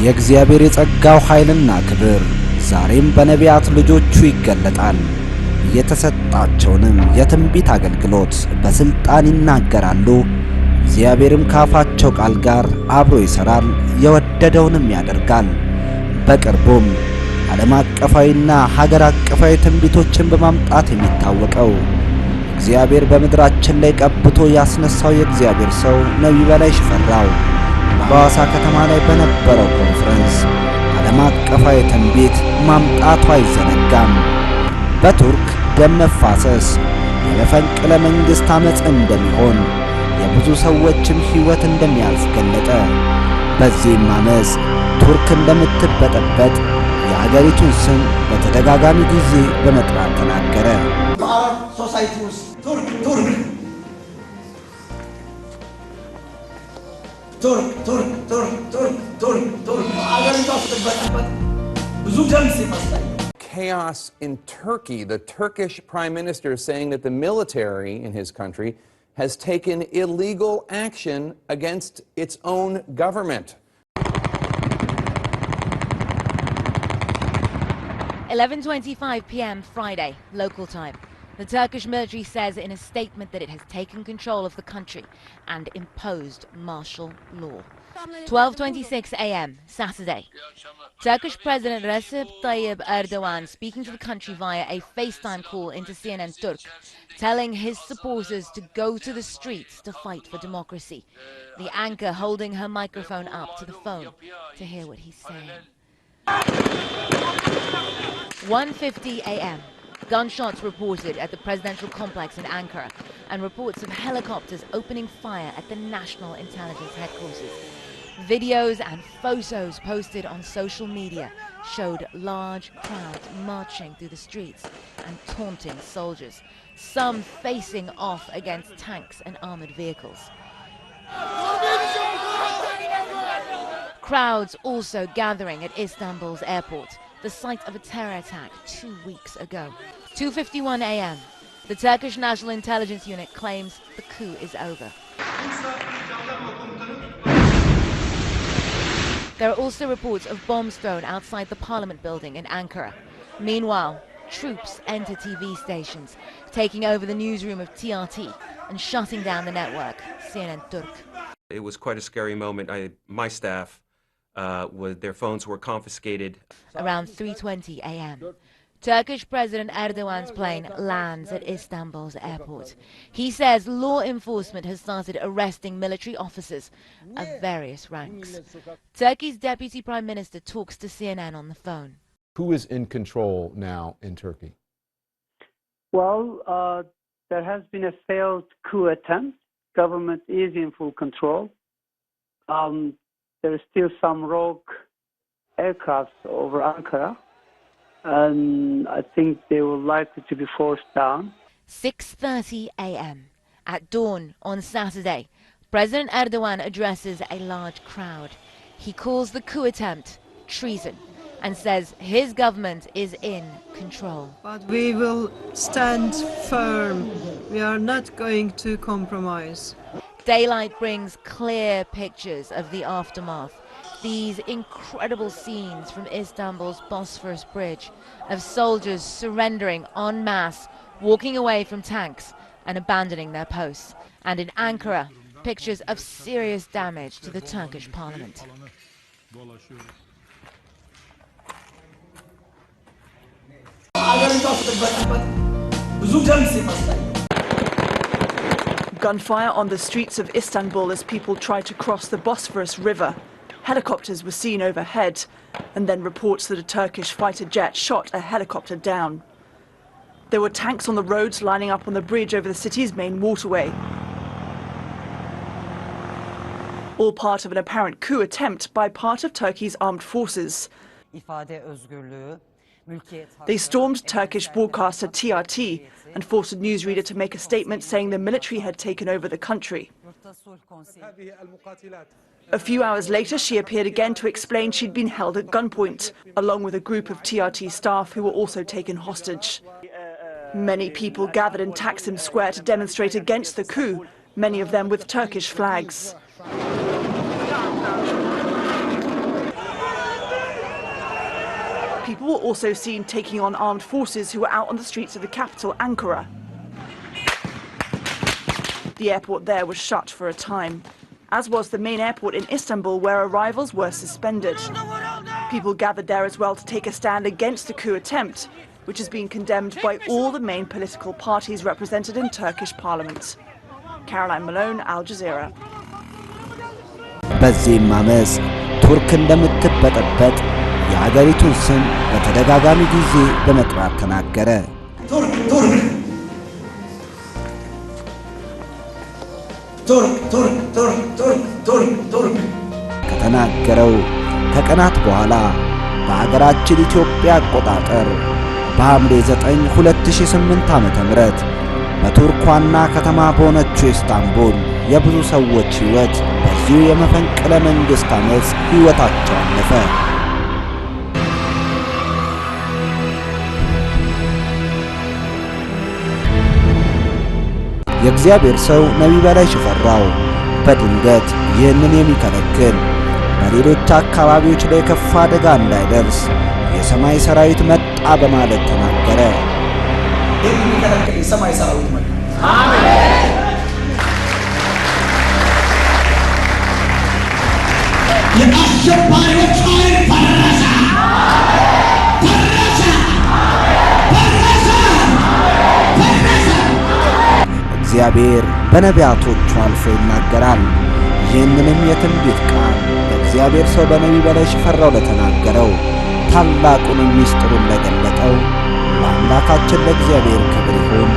የእግዚአብሔር የጸጋው ኃይልና ክብር ዛሬም በነቢያት ልጆቹ ይገለጣል። የተሰጣቸውንም የትንቢት አገልግሎት በስልጣን ይናገራሉ። እግዚአብሔርም ካፋቸው ቃል ጋር አብሮ ይሰራል፣ የወደደውንም ያደርጋል። በቅርቡም ዓለም አቀፋዊና ሀገር አቀፋዊ ትንቢቶችን በማምጣት የሚታወቀው እግዚአብሔር በምድራችን ላይ ቀብቶ ያስነሳው የእግዚአብሔር ሰው ነቢይ በላይ ሽፈራው በሐዋሳ ከተማ ላይ በነበረው ኮንፈረንስ ዓለም አቀፋዊ ትንቢት ማምጣቱ አይዘነጋም። በቱርክ ደም መፋሰስ፣ የመፈንቅለ መንግሥት ዓመፅ እንደሚሆን፣ የብዙ ሰዎችም ሕይወት እንደሚያልፍ ገለጠ። በዚህም ዓመፅ ቱርክ እንደምትበጠበጥ የአገሪቱን ስም በተደጋጋሚ ጊዜ በመጥራት ተናገረ። በአረብ ሶሳይቲ ውስጥ ቱርክ ቱርክ ቱርክ ቱርክ ቱርክ ቱርክ ቱርክ ቱርክ አገሪቷ ስትበጠበጥ ብዙ ደም ሲፈሳይ chaos in Turkey. The Turkish Prime Minister is saying that the military in his country has taken illegal action against its own government. 11:25 p.m. Friday, local time. The Turkish military says in a statement that it has taken control of the country and imposed martial law. 12:26 a.m. Saturday. Turkish President Recep Tayyip Erdogan speaking to the country via a FaceTime call into CNN Turk, telling his supporters to go to the streets to fight for democracy. The anchor holding her microphone up to the phone to hear what he's saying. 1:50 a.m. Gunshots reported at the presidential complex in Ankara and reports of helicopters opening fire at the National Intelligence Headquarters. Videos and photos posted on social media showed large crowds marching through the streets and taunting soldiers, some facing off against tanks and armored vehicles. Crowds also gathering at Istanbul's airport, the site of a terror attack 2 weeks ago. 2:51 a.m. The Turkish National Intelligence Unit claims the coup is over. There are also reports of bombs thrown outside the parliament building in Ankara. Meanwhile, troops enter TV stations, taking over the newsroom of TRT and shutting down the network, CNN Turk. It was quite a scary moment. My staff, their phones were confiscated. Around 3:20 a.m. Turkish President Erdogan's plane lands at Istanbul's airport. He says law enforcement has started arresting military officers of various ranks. Turkey's Deputy Prime Minister talks to CNN on the phone. Who is in control now in Turkey? Well, there has been a failed coup attempt. Government is in full control. There is still some rogue aircraft over Ankara. And I think they will likely to be forced down. 6:30 a.m. At dawn on Saturday, President Erdogan addresses a large crowd. He calls the coup attempt treason and says his government is in control. But we will stand firm. We are not going to compromise. Daylight brings clear pictures of the aftermath. These incredible scenes from Istanbul's Bosphorus Bridge of soldiers surrendering en masse, walking away from tanks and abandoning their posts. And in Ankara, pictures of serious damage to the Turkish parliament. Gunfire on the streets of Istanbul as people tried to cross the Bosphorus River. Helicopters were seen overhead, and then reports that a Turkish fighter jet shot a helicopter down. There were tanks on the roads lining up on the bridge over the city's main waterway. All part of an apparent coup attempt by part of Turkey's armed forces. They stormed Turkish broadcaster TRT and forced a newsreader to make a statement saying the military had taken over the country. A few hours later, she appeared again to explain she'd been held at gunpoint, along with a group of TRT staff who were also taken hostage. Many people gathered in Taksim Square to demonstrate against the coup, many of them with Turkish flags. People were also seen taking on armed forces who were out on the streets of the capital, Ankara. The airport there was shut for a time, as was the main airport in Istanbul, where arrivals were suspended. People gathered there as well to take a stand against the coup attempt, which has been condemned by all the main political parties represented in Turkish parliament. Caroline Malone, Al Jazeera. በዚህም አመፅ ቱርክ እንደምትበጠበጥ የሀገሪቱን ስም በተደጋጋሚ ጊዜ በመጥራት ተናገረ። ቱርክ ቱርክ ቱርክ ቱርክ ቱርክ ቱርክ ቱርክ ቱርክ ከተናገረው ከቀናት በኋላ በሀገራችን ኢትዮጵያ አቆጣጠር በሐምሌ 9 2008 ዓ.ም በቱርክ ዋና ከተማ በሆነችው ኢስታንቡል የብዙ ሰዎች ሕይወት በዚሁ የመፈንቅለ መንግሥት አመፅ ሕይወታቸው አለፈ። የእግዚአብሔር ሰው ነቢይ በላይ ሽፈራው በድንገት ይህንን የሚከለክል በሌሎች አካባቢዎች ላይ ከፍ አደጋ እንዳይደርስ የሰማይ ሰራዊት መጣ በማለት ተናገረ። የሚከለክል የሰማይ ሰራዊት መጣ። አሜን። የአሸባሪዎች ኃይል ፈረሰ ፈረሰ ፈረሰ ፈረሰ። እግዚአብሔር በነቢያቶቹ አልፎ ይናገራል። ይህንንም የትንቢት ቃል በእግዚአብሔር ሰው በነቢይ በላይ ሽፈራው ለተናገረው ታላቁን ምስጢሩን ለገለጠው ለአምላካችን ለእግዚአብሔር ክብር ይሁን።